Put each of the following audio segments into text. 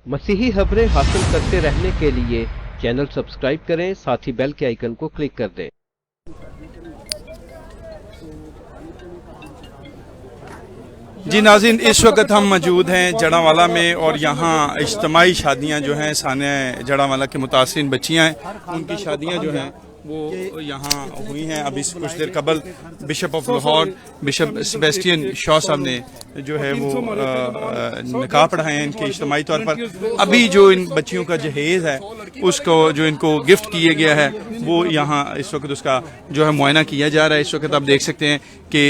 मसीही खबरें हासिल करते रहने के लिए चैनल सब्सक्राइब करें, साथ ही बेल के आइकन को क्लिक कर दें। जी नाज़रीन, इस वक्त हम मौजूद हैं जड़ावाला में और यहाँ इज्तिमाई शादियाँ जो हैं साने जड़ावाला के मुतासिन बच्चियाँ हैं, उनकी शादियाँ जो हैं वो यहाँ हुई हैं। अभी कुछ देर कबल bishop of Lahore bishop Sebastian Shaw साहब ने जो है वो निकाह पढ़ाए हैं इनके इज्तिमाई तौर पर। अभी जो इन बच्चियों का जहेज़ है उसको जो इनको गिफ्ट किया गया है वो यहाँ इस वक्त उसका जो है मुआयना किया जा रहा है। इस वक्त आप देख सकते हैं कि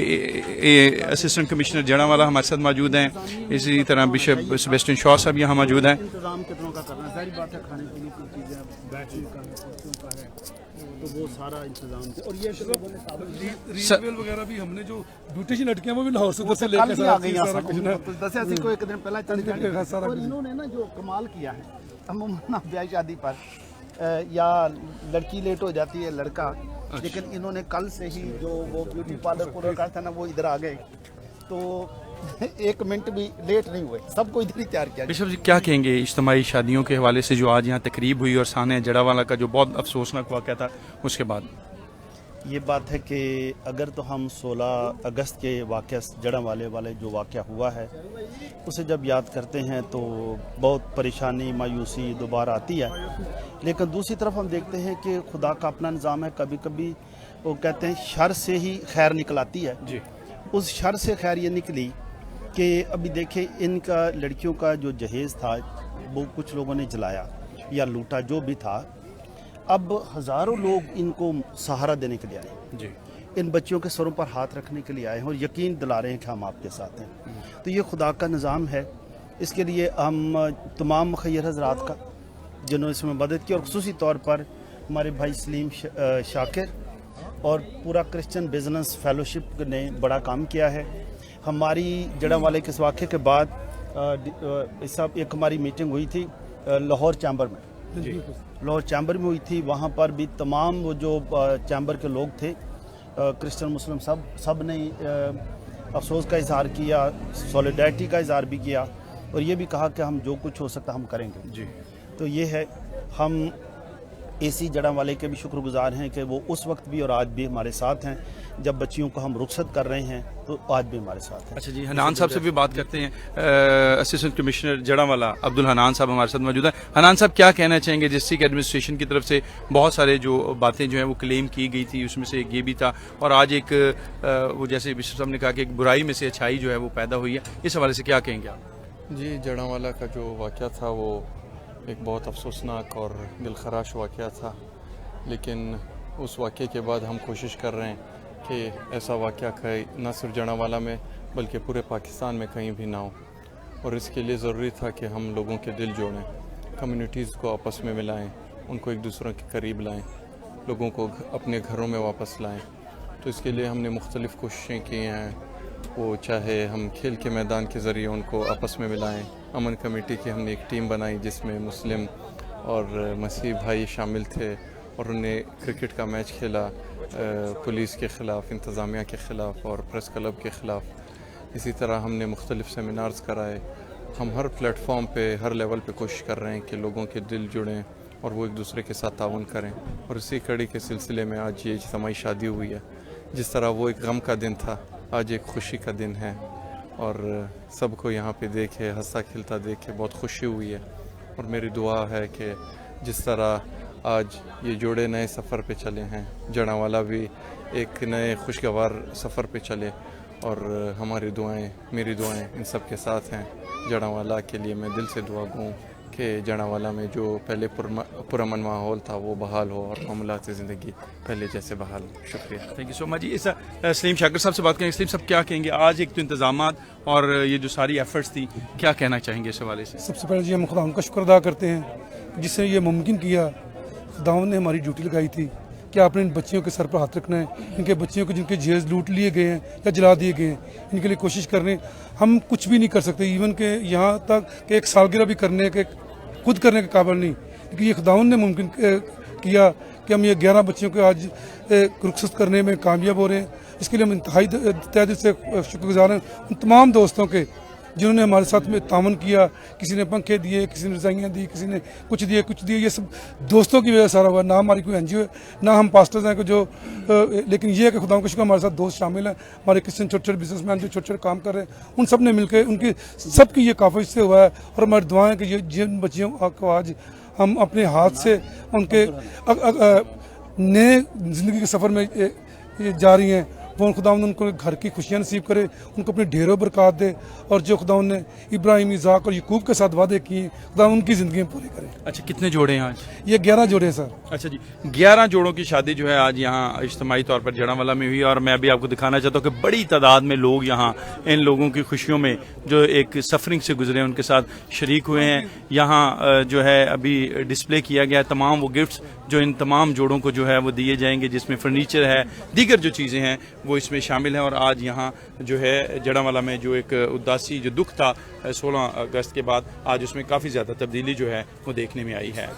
असिस्टेंट कमिश्नर जड़ावाला हमारे साथ मौजूद हैं, इसी तरह बिशप सेबेस्टियन शॉ साहब यहाँ मौजूद हैं। तो वो सारा इंतजाम और ये रील वगैरह भी हमने जो ब्यूटिशियन लड़कियां वो भी लाहौर से लेकर आ गई दस को एक दिन पहले और इन्होंने ना जो कमाल किया है अमूमन ब्याह शादी पर या लड़की लेट हो जाती है लड़का, लेकिन इन्होंने कल से ही जो वो ब्यूटी पार्लर पूरा का था ना वो इधर आ गए, तो एक मिनट भी लेट नहीं हुए, सबको इधर ही तैयार किया। बिशप जी क्या कहेंगे इज्तिमाई शादियों के हवाले से जो आज यहाँ तकरीब हुई और साने जड़ावाला का जो बहुत अफसोसनाक वाक़या था उसके बाद? ये बात है कि अगर तो हम 16 अगस्त के वाक़या जड़ावाले वाले जो वाक़या हुआ है उसे जब याद करते हैं तो बहुत परेशानी मायूसी दोबारा आती है, लेकिन दूसरी तरफ हम देखते हैं कि खुदा का अपना निज़ाम है। कभी कभी वो कहते हैं शर से ही खैर निकल आती है जी। उस शर से खैर ये निकली कि अभी देखें इनका लड़कियों का जो जहेज़ था वो कुछ लोगों ने जलाया या लूटा जो भी था। अब हज़ारों लोग इनको सहारा देने के लिए आए जी, इन बच्चियों के सरों पर हाथ रखने के लिए आए हैं और यकीन दिला रहे हैं कि हम आपके साथ हैं। तो ये खुदा का निज़ाम है। इसके लिए हम तमाम मुखय्यर हज़रात का जिन्होंने इसमें मदद की और ख़ुसूसी तौर पर हमारे भाई सलीम शाकिर और पूरा क्रिश्चियन बिजनेस फेलोशिप ने बड़ा काम किया है। हमारी जड़ावाले के इस वाक़े के बाद सब एक हमारी मीटिंग हुई थी लाहौर चैम्बर में जी, लाहौर चैम्बर में हुई थी। वहाँ पर भी तमाम वो जो चैम्बर के लोग थे क्रिश्चियन मुस्लिम सब ने अफसोस का इजहार किया, सॉलिडारिटी का इजहार भी किया और ये भी कहा कि हम जो कुछ हो सकता हम करेंगे जी। तो ये है, हम एसी जड़ावाले के भी शुक्रगुजार हैं कि वो उस वक्त भी और आज भी हमारे साथ हैं। जब बच्चियों को हम रुखसत कर रहे हैं तो आज भी हमारे साथ हैं। अच्छा जी, हनान साहब से भी बात करते हैं। असिस्टेंट कमिश्नर जड़ावाला अब्दुल हनान साहब हमारे साथ मौजूद हैं। हनान साहब क्या कहना चाहेंगे? डिस्ट्रिक्ट एडमिनिस्ट्रेशन की तरफ से बहुत सारे जो बातें जो हैं वो क्लेम की गई थी, उसमें से एक ये भी था और आज एक वो जैसे बिशप साहब ने कहा कि एक बुराई में से अच्छाई जो है वो पैदा हुई है, इस हवाले से क्या कहेंगे आप? जी, जड़ावाला का जो वाक़या था वो एक बहुत अफसोसनाक और दिलखराश वाक़या था, लेकिन उस वाक़े के बाद हम कोशिश कर रहे हैं कि ऐसा वाक़या कहीं न सिर्फ जड़ावाला में बल्कि पूरे पाकिस्तान में कहीं भी ना हो। और इसके लिए ज़रूरी था कि हम लोगों के दिल जोड़ें, कम्युनिटीज़ को आपस में मिलाएं, उनको एक दूसरे के करीब लाएं, लोगों को अपने घरों में वापस लाएं। तो इसके लिए हमने मुख्तलिफ़ कोशिशें की हैं, वो चाहे हम खेल के मैदान के ज़रिए उनको आपस में मिलाएं। अमन कमेटी की हमने एक टीम बनाई जिसमें मुस्लिम और मसीही भाई शामिल थे और उन्हें क्रिकेट का मैच खेला पुलिस के ख़िलाफ़, इंतज़ामिया के ख़िलाफ़ और प्रेस क्लब के ख़िलाफ़। इसी तरह हमने मुख्तलिफ़ सेमिनार्स कराए। हम हर प्लेटफॉर्म पे हर लेवल पे कोशिश कर रहे हैं कि लोगों के दिल जुड़ें और वो एक दूसरे के साथ ताउन करें। और इसी कड़ी के सिलसिले में आज ये इज्तिमाई शादी हुई है। जिस तरह वो एक गम का दिन था, आज एक खुशी का दिन है और सबको यहाँ पे देखे हंसता खिलता देखे बहुत खुशी हुई है। और मेरी दुआ है कि जिस तरह आज ये जोड़े नए सफ़र पे चले हैं, जड़ावाला भी एक नए खुशगवार सफ़र पे चले और हमारी दुआएं, मेरी दुआएं इन सब के साथ हैं। जड़ावाला के लिए मैं दिल से दुआ गूँ कि जड़ावाला में जो पहले पुरअमन माहौल था वो बहाल हो और मामलात ज़िंदगी पहले जैसे बहाल हो। शुक्रिया, थैंक यू सो मच जी। इस सलीम शाकिर साहब से बात करेंगे। सलीम साहब क्या कहेंगे? आज एक तो इंतजामात और ये जो सारी एफर्ट्स थी, क्या कहना चाहेंगे इस हवाले से? सबसे पहले जी हम खुदा का शुक्र अदा करते हैं जिससे ये मुमकिन किया। खुदावंद ने हमारी ड्यूटी लगाई थी कि आपने इन बच्चियों के सर पर हाथ रखना है, इनके बच्चियों को जिनके जहेज़ लूट लिए गए हैं या जला दिए गए हैं, इनके लिए कोशिश करने। हम कुछ भी नहीं कर सकते, इवन के यहाँ तक कि एक सालगिरह भी करने के खुद करने के काबिल नहीं, क्योंकि ये खुदावंद ने मुमकिन किया कि हम ये 11 बच्चियों को आज रुखसत करने में कामयाब हो रहे हैं। इसके लिए हम इंतहाई तहे दिल से शुक्रगुजार हैं उन तमाम दोस्तों के जिन्होंने हमारे साथ में तावन किया, किसी ने पंखे दिए, किसी ने रजाइयाँ दी, किसी ने कुछ दिए, ये सब दोस्तों की वजह से सारा हुआ। ना हमारी कोई एनजीओ है, ना हम पास्टर्स हैं जो लेकिन ये है कि खुदा का शुक्र हमारे साथ दोस्त शामिल हैं, हमारे क्रिश्चियन छोटे छोटे बिजनेसमैन जो छोटे छोटे काम कर रहे हैं, उन सब ने मिलकर उनकी सबकी ये काफ़ी से हुआ है। और हमारी दुआएं हैं कि ये जिन बच्चियों को आज हम अपने हाथ से उनके नए ज़िंदगी के सफ़र में ये जा रही हैं, वो खुदावंद उनको घर की खुशियाँ नसीब करे, उनको अपने ढेरों बरकत दे, और जो खुदावंद ने इब्राहिम, इसाक और यकूब के साथ वादे किए खुदा उनकी ज़िंदगी में पूरी करे। अच्छा, कितने जोड़े हैं आज? ये 11 जोड़े हैं सर। अच्छा जी, 11 जोड़ों की शादी जो है आज यहाँ इज्तिमाई तौर पर जड़ांवाला में हुई, और मैं अभी आपको दिखाना चाहता हूँ कि बड़ी तादाद में लोग यहाँ इन लोगों की खुशियों में जो एक सफरिंग से गुजरे हैं उनके साथ शरीक हुए हैं। यहाँ जो है अभी डिस्प्ले किया गया है तमाम वो गिफ्ट्स जो इन तमाम जोड़ों को जो है वो दिए जाएंगे, जिसमें फर्नीचर है, दीगर जो चीज़ें हैं वो इसमें शामिल हैं। और आज यहाँ जो है जड़ांवाला में जो एक उदासी जो दुख था 16 अगस्त के बाद, आज उसमें काफ़ी ज़्यादा तब्दीली जो है वो देखने में आई है।